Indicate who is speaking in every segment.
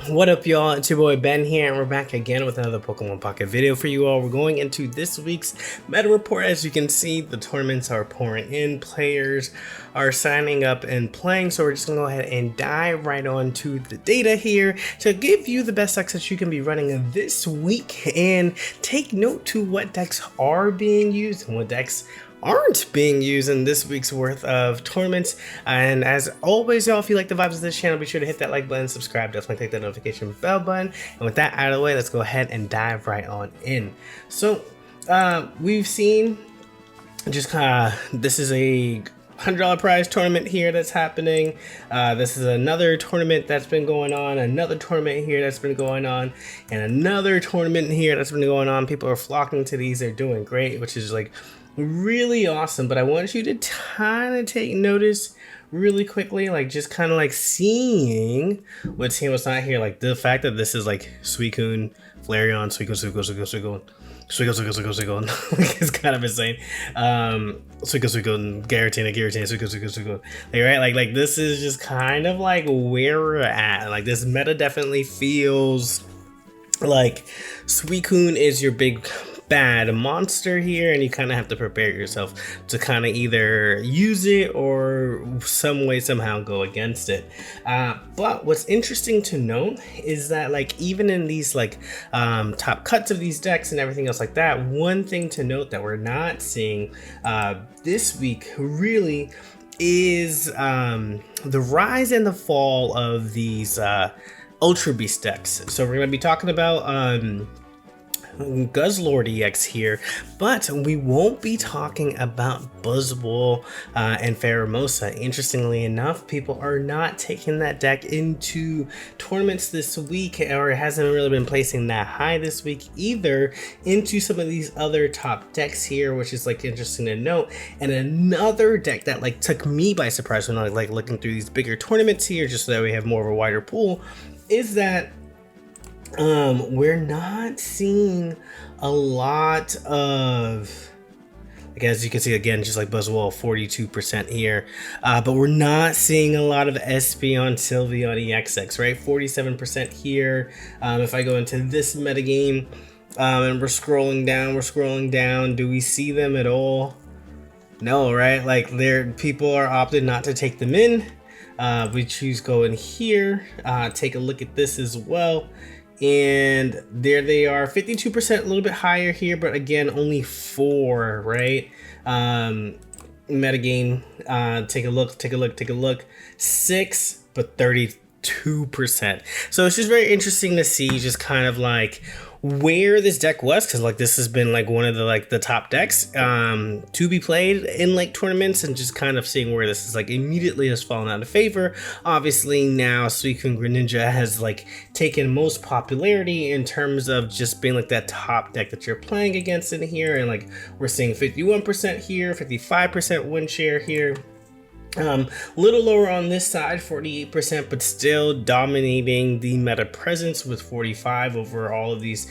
Speaker 1: What up, y'all? It's your boy Ben here, and we're back again with another Pokemon Pocket video for you all. We're going into this week's meta report. As you can see, the tournaments are pouring in, players are signing up and playing, so we're just gonna go ahead and dive right on to the data here to give you the best decks that you can be running this week, and take note to what decks are being used and what decks aren't being used in this week's worth of tournaments. And as always, y'all, if you like the vibes of this channel, be sure to hit that like button, subscribe, definitely click that notification bell button. And with that out of the way, let's go ahead and dive right on in. So we've seen just this is a $100 prize tournament here that's happening. This is another tournament that's been going on, another tournament here that's been going on, and another tournament here that's been going on. People are flocking to these. They're doing great, which is like really awesome. But I want you to kind of take notice really quickly, like just kind of like seeing what's here, what's not here. Like the fact that this is like Suicune, Flareon, Suicune, like it's kind of insane. Suicune, Giratina, Suicune. Like, right? Like this is just kind of like where we're at. Like this meta definitely feels like Suicune is your big bad monster here, and you kind of have to prepare yourself to kind of either use it or some way somehow go against it. But what's interesting to note is that like even in these like top cuts of these decks and everything else like that, one thing to note that we're not seeing this week really is the rise and the fall of these Ultra Beast decks. So we're going to be talking about Guzzlord EX here, but we won't be talking about Buzzwole and Pheromosa. Interestingly enough, people are not taking that deck into tournaments this week, or it hasn't really been placing that high this week either, into some of these other top decks here, which is like interesting to note. And another deck that like took me by surprise when I like looking through these bigger tournaments here, just so that we have more of a wider pool, is that we're not seeing a lot of, like, as you can see again, just like Buzzwole, 42% here, but we're not seeing a lot of Espeon, Sylveon, EXX, right? 47% here. If I go into this metagame and we're scrolling down, do we see them at all? No, right? Like people are opted not to take them in. We choose go in here, take a look at this as well. And there they are, 52%, a little bit higher here, but again, only 4, right? Metagame, take a look, 6, but 32%. So it's just very interesting to see just kind of like where this deck was, because like this has been like one of the top decks to be played in like tournaments, and just kind of seeing where this is like immediately has fallen out of favor. Obviously now Suicune Greninja has like taken most popularity in terms of just being like that top deck that you're playing against in here, and like we're seeing 51% here, 55% win share here. Little lower on this side, 48%, but still dominating the meta presence with 45 over all of these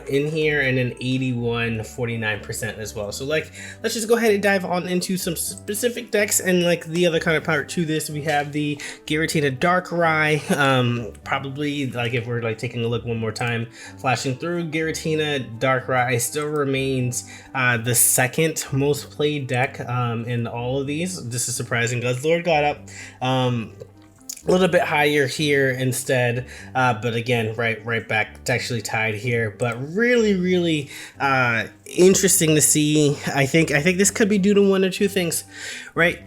Speaker 1: in here, and then 81, 49% as well. So like, let's just go ahead and dive on into some specific decks. And like the other kind of part to this, we have the Giratina Darkrai. Probably like if we're like taking a look one more time, flashing through, Giratina Darkrai still remains the second most played deck in all of these. This is surprising. Guzzlord got up a little bit higher here instead, but again, right back, it's actually tied here. But really interesting to see. I think this could be due to one or two things, right?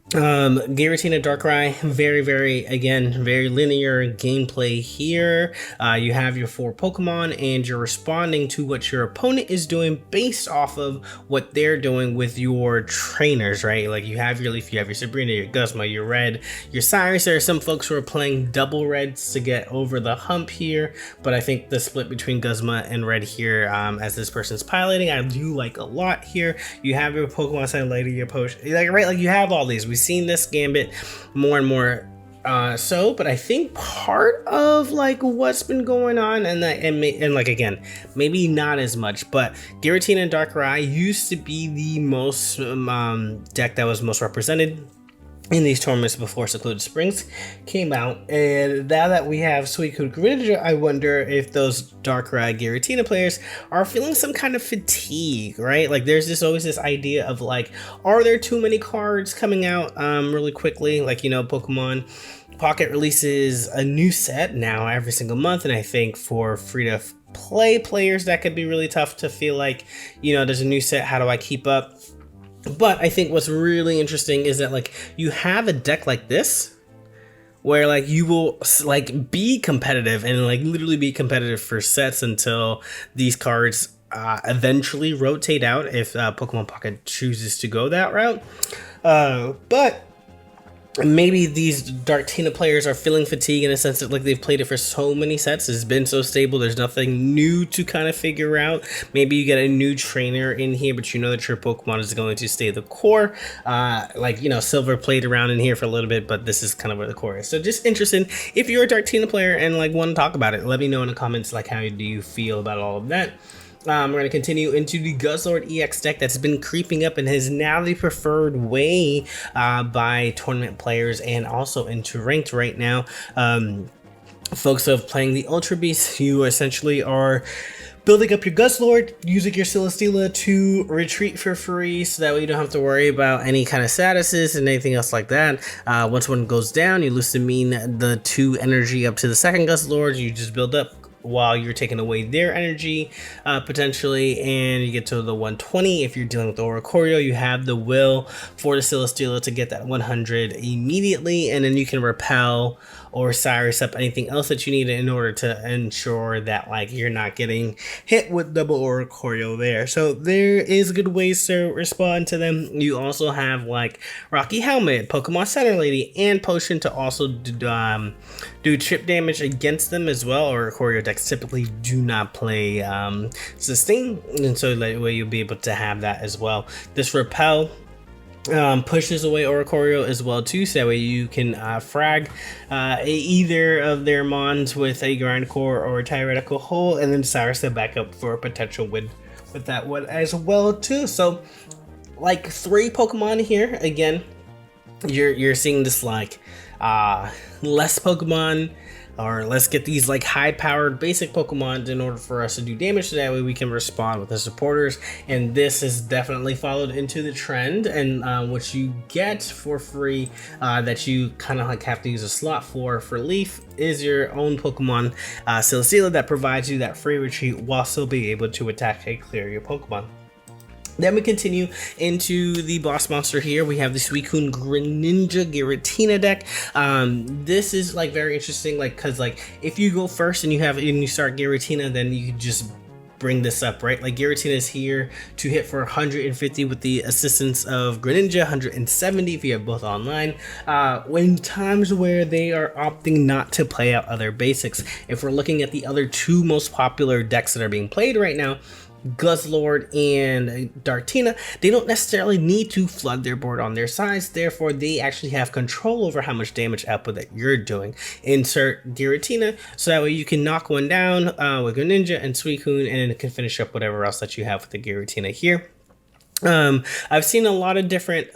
Speaker 1: Giratina Darkrai, very linear gameplay here. You have your 4 Pokemon, and you're responding to what your opponent is doing based off of what they're doing with your trainers, right? Like you have your Leaf, you have your Sabrina, your Guzma, your Red, your Cyrus. There are some folks who are playing double Reds to get over the hump here, but I think the split between Guzma and Red here, as this person's piloting, I do like a lot here. You have your Pokemon Sign later, your potion, like right, like you have all these. We've seen this gambit more and more but I think part of like what's been going on, and like again, maybe not as much, but Giratina and Darkrai used to be the most deck that was most represented in these tournaments before Secluded Springs came out. And now that we have Suicune Greninja, I wonder if those Darkrai Giratina players are feeling some kind of fatigue, right? Like there's this always this idea of like, are there too many cards coming out really quickly? Like, you know, Pokemon Pocket releases a new set now every single month, and I think for free to play players that could be really tough to feel like, you know, there's a new set, how do I keep up? But I think what's really interesting is that like you have a deck like this where like you will like be competitive and like literally be competitive for sets until these cards eventually rotate out if Pokemon Pocket chooses to go that route. But maybe these Darktina players are feeling fatigue in a sense that like they've played it for so many sets, it's been so stable, there's nothing new to kind of figure out. Maybe you get a new trainer in here, but you know that your Pokemon is going to stay the core. Like, you know, Silver played around in here for a little bit, but this is kind of where the core is. So just interested, if you're a Darktina player and like want to talk about it, let me know in the comments, like how do you feel about all of that. We're going to continue into the Guzzlord EX deck that's been creeping up and is now the preferred way by tournament players and also into ranked right now. Folks of playing the Ultra Beast, you essentially are building up your Guzzlord, using your Celesteela to retreat for free so that way you don't have to worry about any kind of statuses and anything else like that. Once one goes down, you Lucamine the 2 energy up to the second Guzzlord, you just build up while you're taking away their energy potentially, and you get to the 120. If you're dealing with Oricorio, you have the will for the Celesteela to get that 100 immediately, and then you can repel or Cyrus up anything else that you need in order to ensure that like you're not getting hit with double Oricorio there. So there is good ways to respond to them. You also have like Rocky Helmet, Pokemon Center Lady, and Potion to also do chip damage against them as well. Oricorio decks typically do not play sustain, and so that way you'll be able to have that as well. This repel pushes away Oricorio as well too, so that way you can frag either of their mons with a Grindcore or a Tyrannical Hole, and then Cyrus them back up for a potential win with that one as well too. So like 3 Pokemon here again. You're seeing this like less Pokemon, or let's get these like high-powered basic Pokemon in order for us to do damage, so that way we can respond with the supporters. And this is definitely followed into the trend, and what you get for free that you kind of like have to use a slot for Leaf is your own Pokemon Celesteela that provides you that free retreat while still being able to attack and clear your Pokemon. Then we continue into the boss monster here. We have the Suicune Greninja Giratina deck. This is like very interesting, like because like if you go first and you start Giratina, then you can just bring this up, right? Like Giratina is here to hit for 150 with the assistance of Greninja, 170 if you have both online. When times where they are opting not to play out other basics, if we're looking at the other 2 most popular decks that are being played right now, Guzzlord and Darktina, they don't necessarily need to flood their board on their sides, therefore they actually have control over how much damage output that you're doing. Insert Giratina so that way you can knock one down with Greninja and Suicune, and then it can finish up whatever else that you have with the Giratina here. I've seen a lot of different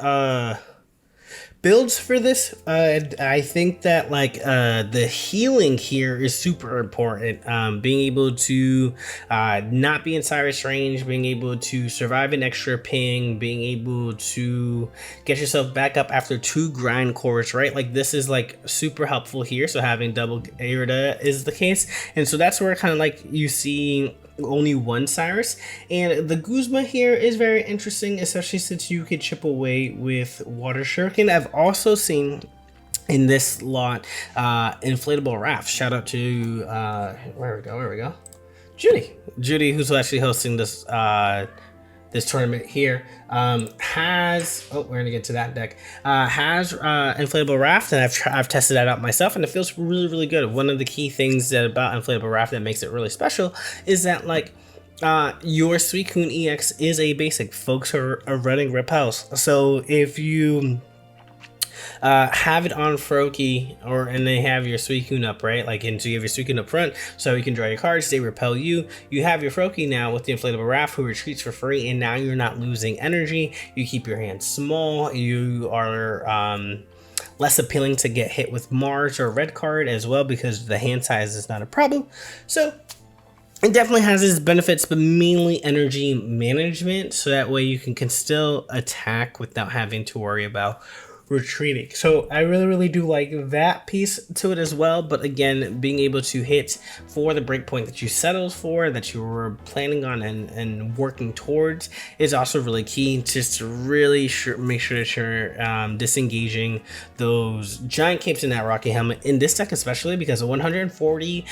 Speaker 1: builds for this. I think that like the healing here is super important. Being able to not be in Cyrus range, being able to survive an extra ping, being able to get yourself back up after 2 grind cores, right? Like this is like super helpful here. So having double Airida is the case, and so that's where kind of like you see only 1 Cyrus. And the Guzma here is very interesting, especially since you could chip away with Water Shuriken. I've also seen in this lot Inflatable Raft. Shout out to where we go, Judy, who's actually hosting this this tournament here, has, we're gonna get to that deck, has Inflatable Raft, and I've tested that out myself, and it feels really good. One of the key things that about Inflatable Raft that makes it really special is that like your Suicune EX is a basic. Folks are running repels, so if you have it on Froakie, and they have your Suicune up, right? Like, and so you have your Suicune up front, so you can draw your cards, they repel you. You have your Froakie now with the Inflatable Raft, who retreats for free, and now you're not losing energy. You keep your hand small. You are less appealing to get hit with Mars or a red card as well, because the hand size is not a problem. So it definitely has its benefits, but mainly energy management, so that way you can still attack without having to worry about retreating. So I really do like that piece to it as well. But again, being able to hit for the breakpoint that you settled for, that you were planning on and working towards, is also really key, just to really make sure that you're disengaging those giant capes in that Rocky Helmet in this deck, especially because 140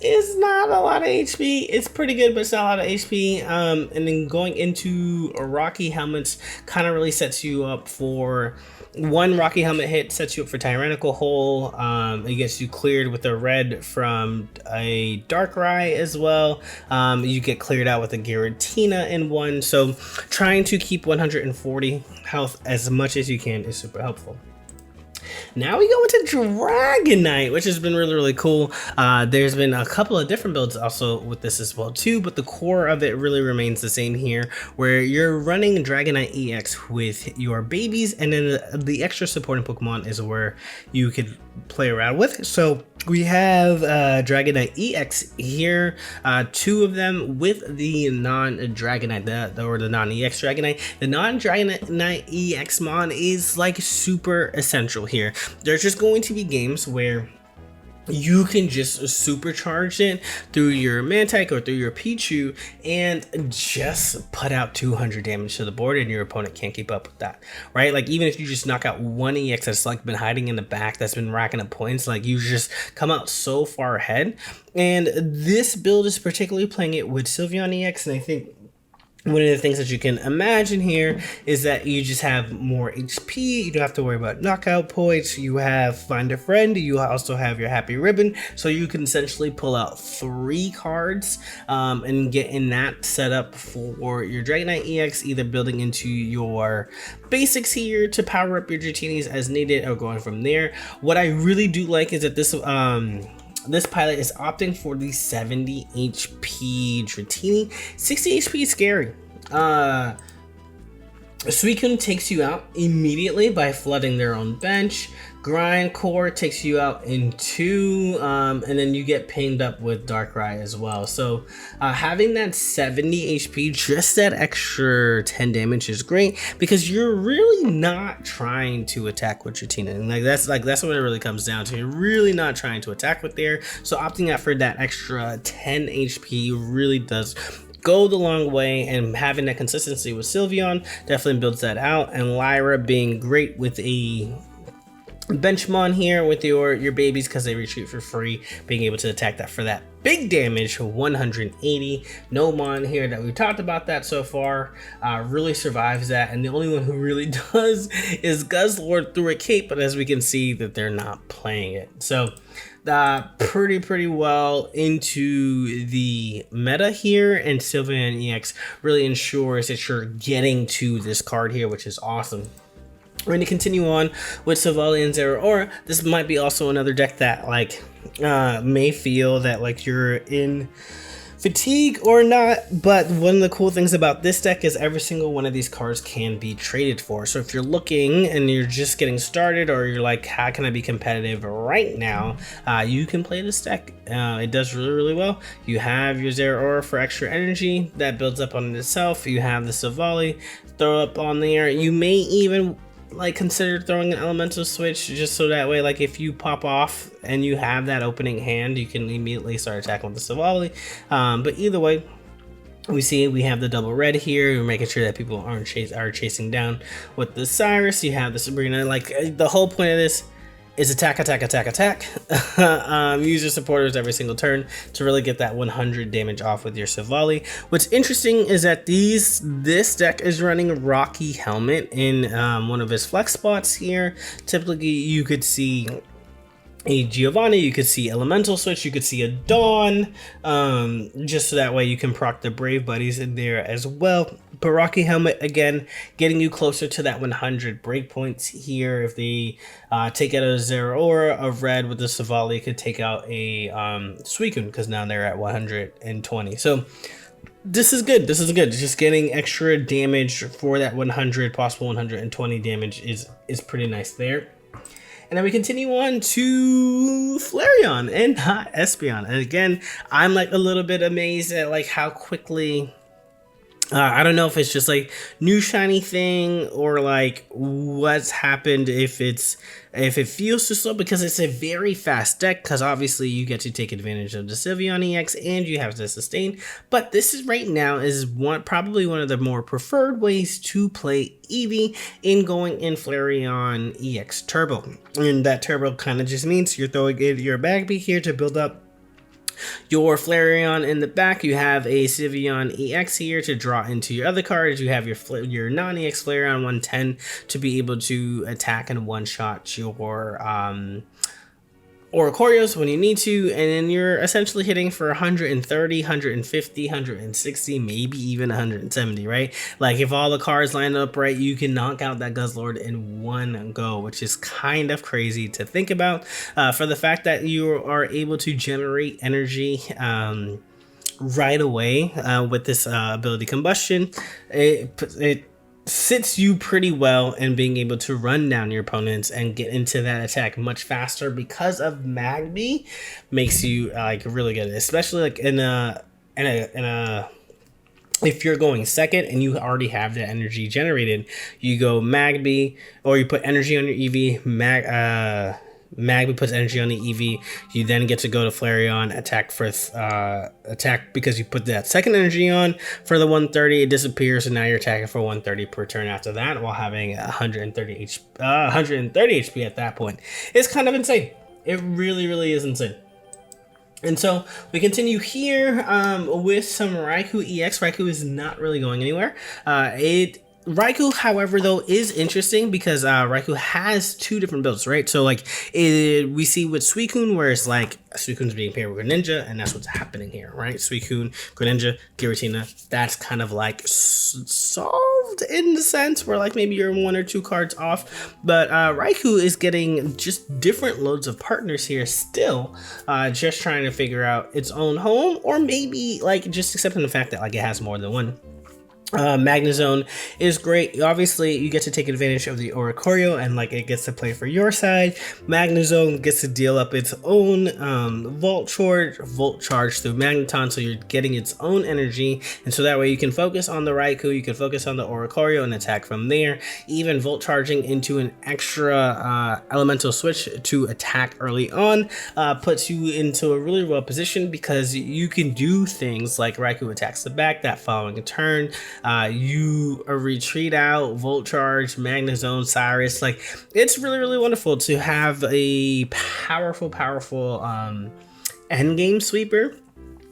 Speaker 1: is not a lot of HP. It's pretty good, but it's not a lot of HP. And then going into Rocky Helmets kind of really sets you up for one Rocky Helmet hit, sets you up for Tyrannical Hole. It gets you cleared with a red from a Darkrai as well. You get cleared out with a Giratina in one. So trying to keep 140 health as much as you can is super helpful. Now we go into Dragonite, which has been really cool. There's been a couple of different builds also with this as well too, but the core of it really remains the same here, where you're running Dragonite EX with your babies, and then the extra supporting Pokemon is where you could play around with. So we have Dragonite EX here, 2 of them with the non-Dragonite, or the non-EX Dragonite. The non-Dragonite EX mon is like super essential here. There's just going to be games where you can just supercharge it through your Mantike or through your Pichu and just put out 200 damage to the board, and your opponent can't keep up with that, right? Like, even if you just knock out one EX that's like been hiding in the back, that's been racking up points, like you just come out so far ahead. And this build is particularly playing it with Sylveon EX, and I think one of the things that you can imagine here is that you just have more HP. You don't have to worry about knockout points. You have Find a Friend. You also have your Happy Ribbon. So you can essentially pull out 3 cards and get in that setup for your Dragonite EX, either building into your basics here to power up your Dratinis as needed, or going from there. What I really do like is that this pilot is opting for the 70 HP Dratini. 60 HP is scary. Suicune takes you out immediately by flooding their own bench. Grindcore takes you out in 2, and then you get pinged up with Darkrai as well. So having that 70 HP, just that extra 10 damage is great, because you're really not trying to attack with Dratini. And that's what it really comes down to. You're really not trying to attack with there. So opting out for that extra 10 HP really does go the long way, and having that consistency with Sylveon definitely builds that out. And Lyra being great with a Benchmon here with your babies, because they retreat for free, being able to attack that for that big damage, 180. No Mon here that we've talked about that so far really survives that, and the only one who really does is Guzzlord through a cape, but as we can see that they're not playing it. So pretty well into the meta here, and Sylveon EX really ensures that you're getting to this card here, which is awesome. We're going to continue on with Silvally and Zeraora. This might be also another deck that like may feel that like you're in fatigue or not, but one of the cool things about this deck is every single one of these cards can be traded for. So if you're looking and you're just getting started, or you're like, how can I be competitive right now, you can play this deck. It does really well. You have your Zeraora for extra energy that builds up on itself. You have the Silvally throw up on there. You may even like consider throwing an elemental switch, just so that way, like if you pop off and you have that opening hand, you can immediately start attacking with the Silvally. But either way, we have the double red here. We're making sure that people are chasing down with the Cyrus. You have the Sabrina. Like the whole point of this is attack. Use your supporters every single turn to really get that 100 damage off with your Silvally. What's interesting is that this deck is running Rocky Helmet in one of his flex spots here. Typically, you could see a Giovanni, you could see Elemental Switch, you could see a Dawn, just so that way you can proc the Brave Buddies in there as well. But Rocky Helmet, again, getting you closer to that 100 breakpoints here. If they take out a Zeraora, a red with the Silvally could take out a Suicune, because now they're at 120. So this is good. Just getting extra damage for that 100, possible 120 damage is pretty nice there. And then we continue on to Flareon and not Espeon. And again, I'm like a little bit amazed at like how quickly, I don't know if it's just like new shiny thing or like what's happened, if it feels too slow, because it's a very fast deck, because obviously you get to take advantage of the Sylveon EX and you have to sustain. But this is right now is probably one of the more preferred ways to play Eevee in going in Flareon EX Turbo. And that Turbo kind of just means you're throwing in your Magby here to build up your Flareon in the back. You have a Sylveon EX here to draw into your other cards. You have your non-EX Flareon 110 to be able to attack and one-shot your Oricorios when you need to, and then you're essentially hitting for 130, 150, 160, maybe even 170, right? Like if all the cards line up right, you can knock out that Guzzlord in one go, which is kind of crazy to think about, for the fact that you are able to generate energy right away with this ability Combustion. It sits you pretty well in being able to run down your opponents and get into that attack much faster, because of Magby makes you like really good, especially like in a if you're going second and you already have the energy generated, you go Magby, or you put energy on your Eevee, Magby puts energy on the Eevee. You then get to go to Flareon, attack because you put that second energy on for the 130. It disappears, and now you're attacking for 130 per turn after that, while having 130 HP at that point. It's kind of insane. It really is insane. And so we continue here with some Raikou EX. Raikou is not really going anywhere. Raikou, however, though, is interesting because Raikou has two different builds, right? So, like, we see with Suicune, where it's like Suicune's being paired with Greninja, and that's what's happening here, right? Suicune, Greninja, Giratina, that's kind of like solved in the sense where, like, maybe you're one or two cards off. But Raikou is getting just different loads of partners here still, just trying to figure out its own home, or maybe, like, just accepting the fact that, like, it has more than one. Magnezone is great. Obviously, you get to take advantage of the Oricorio, and like it gets to play for your side. Magnezone gets to deal up its own Volt Charge through Magneton, so you're getting its own energy, and so that way you can focus on the Raikou, you can focus on the Oricorio and attack from there. Even Volt Charging into an extra elemental switch to attack early on puts you into a really well position, because you can do things like Raikou attacks the back that following a turn. You retreat out, Volt Charge, Magnezone, Cyrus. Like, it's really wonderful to have a powerful endgame sweeper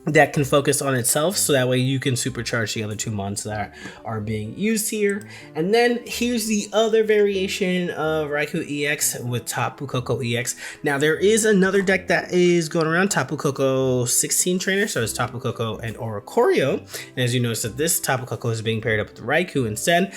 Speaker 1: that can focus on itself, so that way you can supercharge the other two mons that are being used here. And then here's the other variation of Raikou EX with Tapu Koko EX. Now there is another deck that is going around, Tapu Koko 16 trainer, so it's Tapu Koko and Oricorio. And as you notice that this Tapu Koko is being paired up with Raikou instead.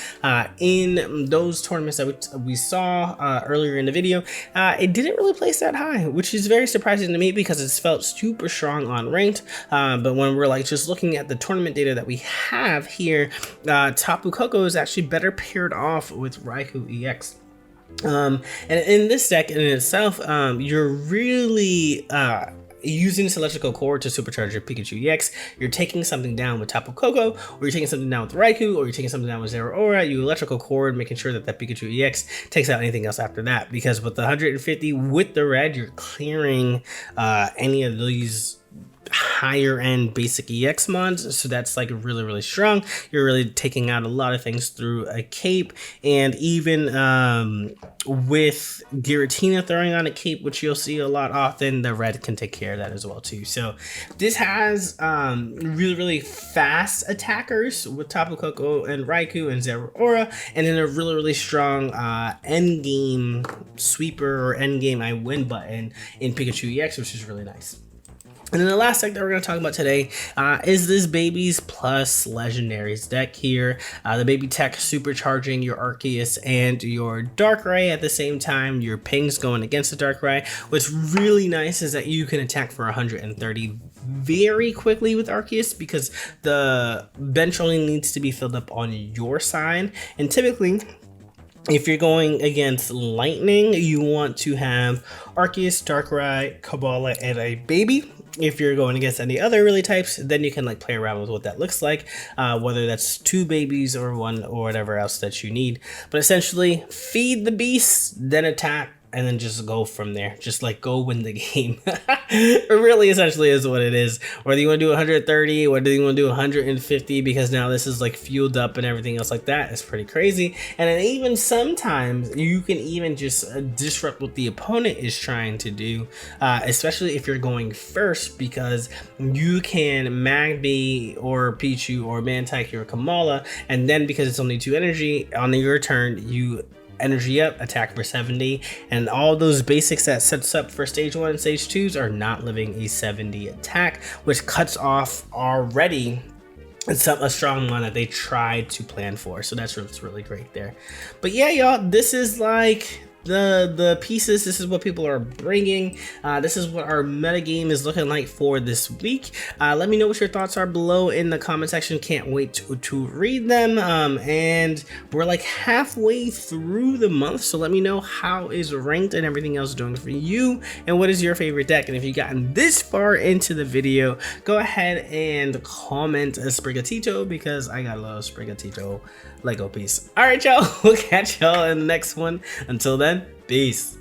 Speaker 1: In those tournaments that we saw earlier in the video, it didn't really place that high, which is very surprising to me because it's felt super strong on ranked. But when we're like just looking at the tournament data that we have here, Tapu Koko is actually better paired off with Raikou EX. And in this deck in itself, you're really using Celestial Core to supercharge your Pikachu EX. You're taking something down with Tapu Koko, or you're taking something down with Raikou, or you're taking something down with Zeraora. You Electrical Core, making sure that that Pikachu EX takes out anything else after that. Because with the 150 with the red, you're clearing any of these higher end basic EX mods, so that's like really strong. You're really taking out a lot of things through a cape, and even with Giratina throwing on a cape, which you'll see a lot often, the red can take care of that as well too. So this has really fast attackers with Tapu Koko and Raikou and Zeraora, and then a really strong end game sweeper or end game I win button in Pikachu EX, which is really nice. And then the last deck that we're going to talk about today is this Babies Plus Legendaries deck here. The Baby Tech supercharging your Arceus and your Darkrai at the same time. Your pings going against the Darkrai. What's really nice is that you can attack for 130 very quickly with Arceus, because the bench only needs to be filled up on your side. And typically, If you're going against Lightning, you want to have Arceus, Darkrai, Kabbalah, and a baby. If you're going against any other really types, then you can like play around with what that looks like, whether that's 2 babies or 1 or whatever else that you need. But essentially, feed the beast, then attack, and then just go from there. Just like go win the game. It really essentially is what it is. Whether you want to do 130, whether you want to do 150, because now this is like fueled up and everything else like that is pretty crazy. And then even sometimes you can even just disrupt what the opponent is trying to do, especially if you're going first, because you can Magby or Pichu or Mantike or Kamala, and then because it's only 2 energy on your turn, you energy up, attack for 70, and all those basics that sets up for stage 1 and stage 2s are not living a 70 attack, which cuts off already a strong one that they tried to plan for. So that's really great there. But yeah, y'all, this is like the pieces. This is what people are bringing. This is what our meta game is looking like for this week. Let me know what your thoughts are below in the comment section. Can't wait to read them. And we're like halfway through the month, so let me know how is ranked and everything else doing for you, and what is your favorite deck. And if you've gotten this far into the video, go ahead and comment a Sprigatito, because I got a little Sprigatito Lego piece. All right, y'all, we'll catch y'all in the next one. Until then, peace.